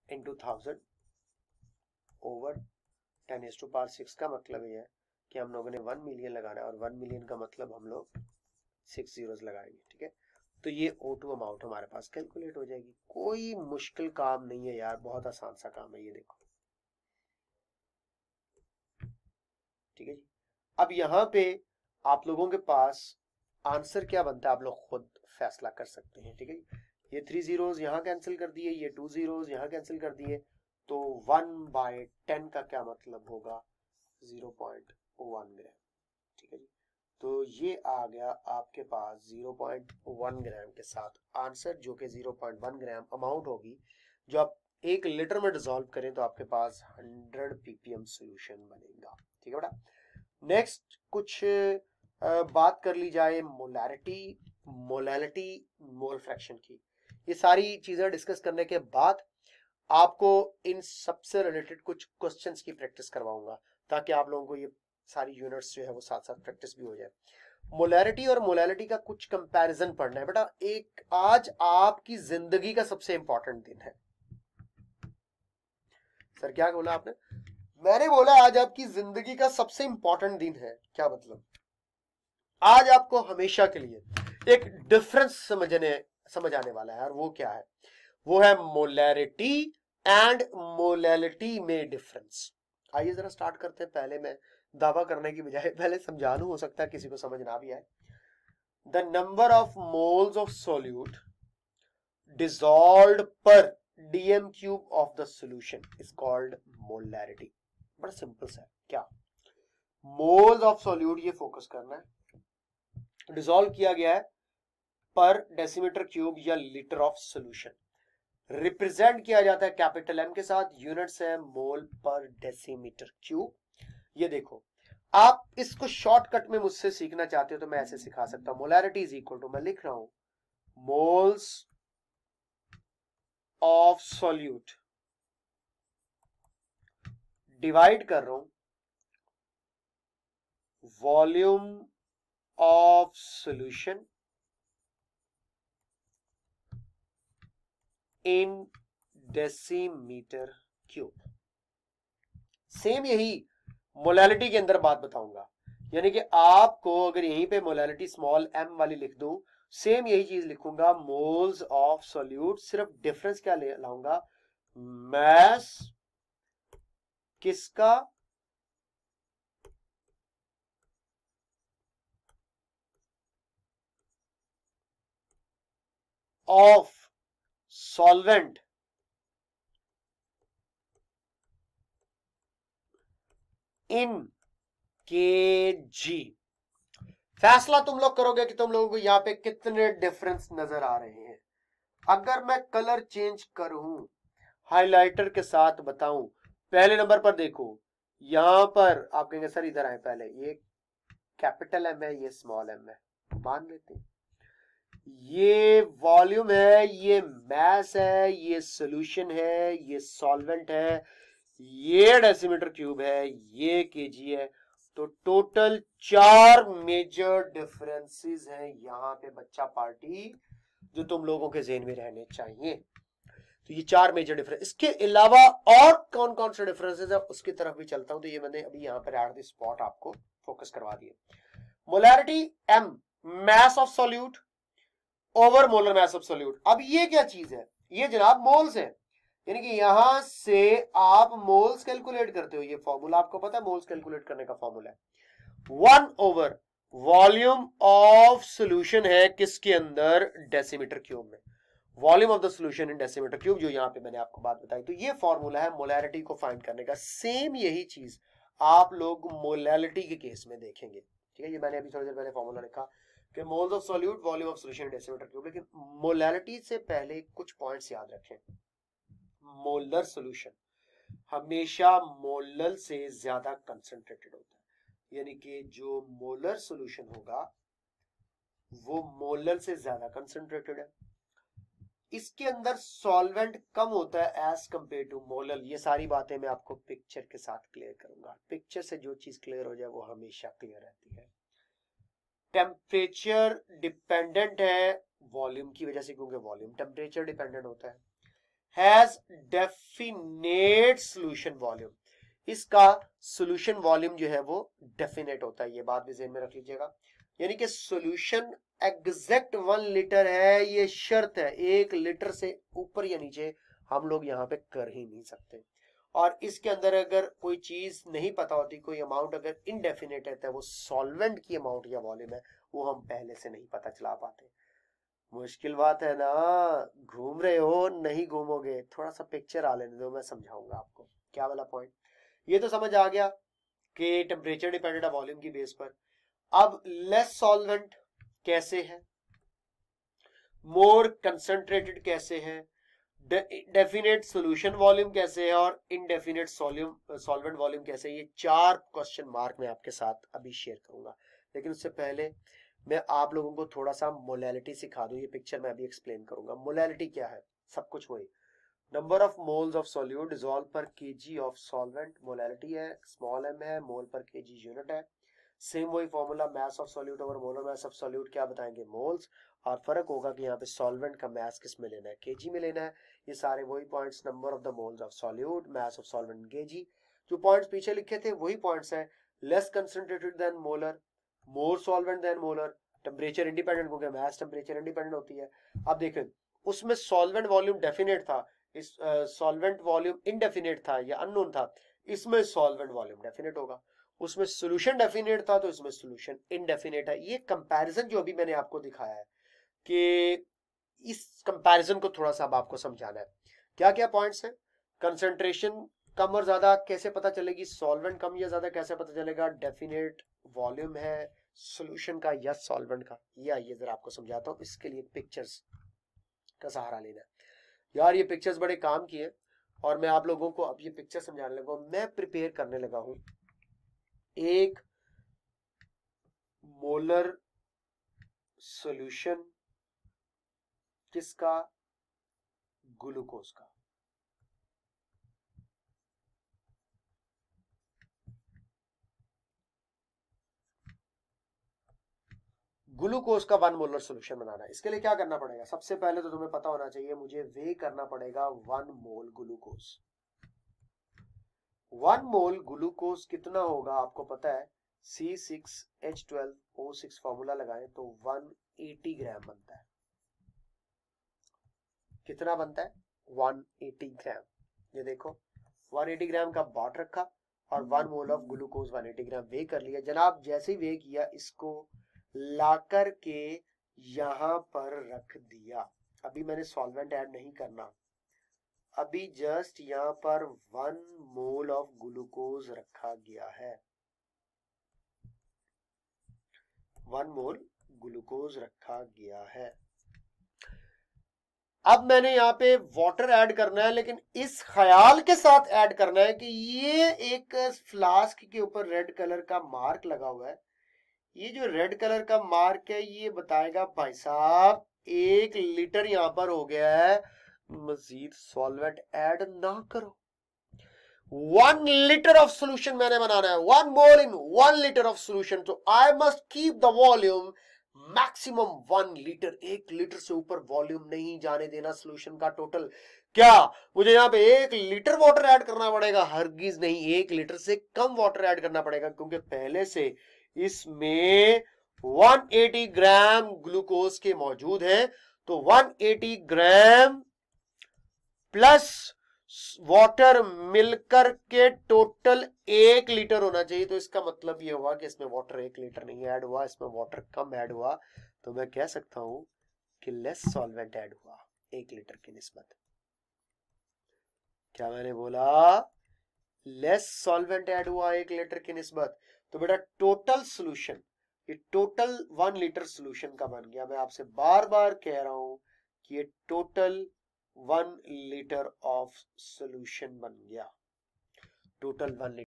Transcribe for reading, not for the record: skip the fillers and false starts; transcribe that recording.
Into 1000 over 10⁶ का मतलब ये है कि हम लोगों ने 1 मिलियन लगाना है, और 1 मिलियन का मतलब हम लोग 6 zeros लगाएंगे, ठीक है। तो ये O2 अमाउंट हमारे पास कैलकुलेट हो जाएगी। कोई मुश्किल काम नहीं है यार, बहुत आसान सा काम है, ये देखो, ठीक है जी। अब यहाँ पे आप लोगों के पास आंसर क्या बनता है, आप लोग खुद फैसला कर सकते हैं, ठीक है जी। ये 3 zeros यहाँ कैंसिल कर दिए, ये 2 zeros यहाँ कैंसिल कर दिए, तो 1/10 का क्या मतलब होगा, 0.1 ग्राम, ठीक है जी। तो ये आ गया आपके पास 0.1 ग्राम के साथ आंसर, जो कि 0.1 ग्राम अमाउंट होगी, जो आप 1 लीटर में डिसॉल्व करें तो आपके पास 100 ppm सोल्यूशन बनेगा, ठीक है बेटा। नेक्स्ट कुछ बात कर ली जाए मोलैरिटी, मोलैलिटी, मोल फ्रैक्शन की। ये सारी चीजें डिस्कस करने के बाद आपको इन सबसे रिलेटेड कुछ क्वेश्चंस की प्रैक्टिस करवाऊंगा, ताकि आप लोगों को ये सारी यूनिट्स जो है वो साथ साथ प्रैक्टिस भी हो जाए। मोलैरिटी और मोलैलिटी का कुछ कंपैरिजन पढ़ना है बेटा। एक आज आपकी जिंदगी का सबसे इंपॉर्टेंट दिन है। सर क्या बोला आपने? मैंने बोला आज आपकी जिंदगी का सबसे इंपॉर्टेंट दिन है। क्या मतलब? आज आपको हमेशा के लिए एक डिफरेंस समझ आने वाला है, और वो क्या है? वो है मोलैरिटी एंड मोलैलिटी में डिफरेंस। आइए जरा स्टार्ट करते हैं। पहले मैं दावा करने की बजाय पहले समझा दूं, हो सकता है किसी को समझ ना भी आए। The number of moles of solute dissolved per dm cube of the solution is called molarity। बड़ा सिंपल सा है। क्या? मोल्स ऑफ सोल्यूट, ये फोकस करना है, डिसॉल्व किया गया है पर डेसीमीटर क्यूब या लीटर ऑफ सोल्यूशन, रिप्रेजेंट किया जाता है कैपिटल एम के साथ, यूनिट्स है मोल पर डेसीमीटर क्यूब। ये देखो, आप इसको शॉर्टकट में मुझसे सीखना चाहते हो तो मैं ऐसे सिखा सकता हूं। मोलैरिटी इज इक्वल टू, मैं लिख रहा हूं, मोल्स ऑफ सोल्यूट डिवाइड कर रहा हूं volume of solution in decimetre cube. Same यही मोलैलिटी के अंदर बात बताऊंगा, यानी कि आपको अगर यहीं पे मोलैलिटी स्मॉल m वाली लिख दूं, सेम यही चीज लिखूंगा मोल्स ऑफ सोल्यूट। सिर्फ डिफरेंस क्या ले लाऊंगा, मैस किसका, ऑफ सॉल्वेंट इन kg। फैसला तुम लोग करोगे कि तुम लोगों को यहां पे कितने डिफरेंस नजर आ रहे हैं। अगर मैं कलर चेंज करूं, हाइलाइटर के साथ बताऊं, पहले नंबर पर देखो, यहां पर आप कहेंगे सर इधर आए, पहले ये कैपिटल एम है, ये स्मॉल एम है, मान लेते हैं। ये वॉल्यूम है, ये मैस है, ये सॉल्यूशन है, ये सॉल्वेंट है, ये डेसीमीटर क्यूब है, ये केजी है। तो टोटल 4 मेजर डिफरेंसेस हैं यहां पे बच्चा पार्टी, जो तुम लोगों के जेहन में रहने चाहिए। तो ये 4 मेजर डिफरेंस, इसके अलावा और कौन कौन से डिफरेंसेस है उसकी तरफ भी चलता हूं। तो ये मैंने अभी यहां पर एट द स्पॉट आपको फोकस करवा दिए। Molarity M, mass of solute over molar mass of solute. अब ये क्या चीज है? ये जनाब मोल्स है, यानी कि यहां से आप मोल्स कैलकुलेट करते हो। ये फॉर्मूला आपको पता है, मोल्स कैलकुलेट करने का फॉर्मूला है 1 ओवर वॉल्यूम ऑफ सॉल्यूशन है किसके अंदर, डेसीमीटर क्यूब में, volume of the solution in decimetre cube, जो यहां पे मैंने आपको बात बताई। तो ये फॉर्मूला है मोलैरिटी को फाइंड करने का। सेम यही चीज आप लोग मोलैलिटी के केस में देखेंगे, ठीक है। ये मैंने अभी थोड़ी देर पहले फॉर्मूला लिखा कि moles of solute, volume of solution in decimetre cube. लेकिन मोलैलिटी से पहले कुछ पॉइंट्स याद रखें। मोलर सॉल्यूशन हमेशा मोलल से ज्यादा कंसंट्रेटेड होता है, यानी कि जो मोलर सॉल्यूशन होगा वो मोलल से ज्यादा कंसंट्रेटेड है। इसके अंदर सॉल्वेंट कम होता है एज कंपेयर टू मोलल। ये सारी बातें मैं आपको पिक्चर के साथ क्लियर करूंगा। पिक्चर से जो चीज क्लियर हो जाए वो हमेशा क्लियर रहती है। टेम्परेचर डिपेंडेंट है वॉल्यूम की वजह से, क्योंकि वॉल्यूम टेम्परेचर डिपेंडेंट होता है। हैज डेफिनेट सोल्यूशन वॉल्यूम, इसका सोल्यूशन वॉल्यूम जो है वो डेफिनेट होता है, ये बात भी ध्यान में रख लीजिएगा। यानी कि सोल्यूशन एग्जैक्ट 1 लीटर है, ये शर्त है, 1 लीटर से ऊपर या नीचे हम लोग यहाँ पे कर ही नहीं सकते। और इसके अंदर अगर कोई चीज नहीं पता होती, कोई अमाउंट अगर इनडेफिनेट है तो वो सॉल्वेंट की अमाउंट या वॉल्यूम है, वो हम पहले से नहीं पता चला पाते। मुश्किल बात है ना, घूम रहे हो, नहीं घूमोगे, थोड़ा सा पिक्चर आ लेने दो, मैं समझाऊंगा आपको क्या वाला पॉइंट। ये तो समझ आ गया कि टेम्परेचर डिपेंडेंट है वॉल्यूम की बेस पर। अब लेस सॉल्वेंट कैसे है, मोर कंसंट्रेटेड कैसे है, डेफिनेट सॉल्यूशन वॉल्यूम कैसे है, और इनडेफिनेट सॉल्वेंट वॉल्यूम कैसे है, ये 4 क्वेश्चन मार्क मैं आपके साथ अभी शेयर करूंगा। लेकिन उससे पहले मैं आप लोगों को थोड़ा सा मोलैलिटी सिखा दूं, ये पिक्चर मैं अभी एक्सप्लेन करूंगा। मोलैलिटी क्या है, सब कुछ वही, number of moles of solute dissolve पर केजी ऑफ सॉल्वेंट, मोलैलिटी है, स्मॉल m है, मोल पर केजी यूनिट है। सेम वही formula, mass of solute over molar mass of solute, क्या बताएंगे, मोल्स, और फर्क होगा कि यहाँ पे सॉल्वेंट का मास किस में लेना है, केजी में लेना है। ये सारे वही points, number of the moles of solute, mass of solvent KG, जो पॉइंट्स पीछे लिखे थे वही पॉइंट्स हैं। Less concentrated than molar, more solvent than molar, temperature independent, क्योंकि मास टेम्परेचर इंडिपेंडेंट होती है। अब देखें, उसमें सॉल्वेंट वॉल्यूम डेफिनेट था, इस सॉल्वेंट वॉल्यूम इनडेफिनेट था या अननोन था, इसमें सॉल्वेंट वॉल्यूम डेफिनेट होगा। उसमें सोल्यूशन डेफिनेट था तो इसमें सोल्यूशन इनडेफिनेट है। ये कंपैरिजन जो अभी मैंने आपको दिखाया है, कि इस कंपैरिजन को थोड़ा सा अब आपको समझाना है। क्या क्या पॉइंट्स हैं, कंसंट्रेशन कम और ज्यादा कैसे पता चलेगी, सॉल्वेंट कम या ज्यादा कैसे पता चलेगा, डेफिनेट वॉल्यूम है सोल्यूशन का या सॉल्वेंट का, ये आइए जरा आपको समझाता हूं। इसके लिए पिक्चर्स का सहारा लेना है। यार ये पिक्चर्स बड़े काम की है, और मैं आप लोगों को अब ये पिक्चर समझाने लगा हूं। मैं प्रिपेयर करने लगा हूं एक मोलर सॉल्यूशन, किसका, ग्लूकोज का। ग्लूकोज का 1 मोलर सॉल्यूशन बनाना है। इसके लिए क्या करना पड़ेगा, सबसे पहले तो तुम्हें पता होना चाहिए, मुझे वे करना पड़ेगा 1 मोल ग्लूकोज। 1 मोल ग्लूकोज कितना होगा आपको पता है, C6H12O6 फॉर्मूला लगाएं तो 180 ग्राम बनता है। कितना बनता है, 180 ग्राम। ये देखो 180 ग्राम का बाट रखा और 1 मोल ऑफ ग्लूकोज 180 ग्राम वे कर लिया। जनाब जैसे ही वे किया, इसको लाकर के यहां पर रख दिया। अभी मैंने सॉल्वेंट ऐड नहीं करना, अभी जस्ट यहां पर 1 मोल ऑफ ग्लूकोज रखा गया है, 1 मोल ग्लूकोज रखा गया है। अब मैंने यहाँ पे वाटर ऐड करना है, लेकिन इस ख्याल के साथ ऐड करना है कि ये एक फ्लास्क के ऊपर रेड कलर का मार्क लगा हुआ है। ये जो रेड कलर का मार्क है ये बताएगा भाई साहब 1 लीटर यहां पर हो गया है, मजीद सॉल्वेंट ऐड ना करो। 1 लीटर ऑफ सोल्यूशन मैंने बनाना है, 1 मोल इन 1 लीटर ऑफ सोल्यूशन, तो I must keep the volume maximum 1 litre. 1 litre से ऊपर वॉल्यूम नहीं जाने देना सोल्यूशन का टोटल। क्या मुझे यहाँ पे 1 लीटर वाटर ऐड करना पड़ेगा, हरगिज नहीं, 1 लीटर से कम वाटर ऐड करना पड़ेगा, क्योंकि पहले से इसमें 180 ग्राम ग्लूकोज के मौजूद है। तो 180 ग्राम प्लस वाटर मिलकर के टोटल 1 लीटर होना चाहिए। तो इसका मतलब ये हुआ कि इसमें वाटर 1 लीटर नहीं ऐड हुआ, इसमें वाटर कम ऐड हुआ। तो मैं कह सकता हूं कि लेस सॉल्वेंट ऐड हुआ 1 लीटर की निस्बत। क्या मैंने बोला, लेस सॉल्वेंट ऐड हुआ 1 लीटर की निस्बत। तो बेटा टोटल सोल्यूशन, ये टोटल 1 लीटर सोल्यूशन का बन गया। मैं आपसे बार बार कह रहा हूं कि ये टोटल 1 लीटर ऑफ सोल्यूशन बन गया, टोटल 1 लीटर।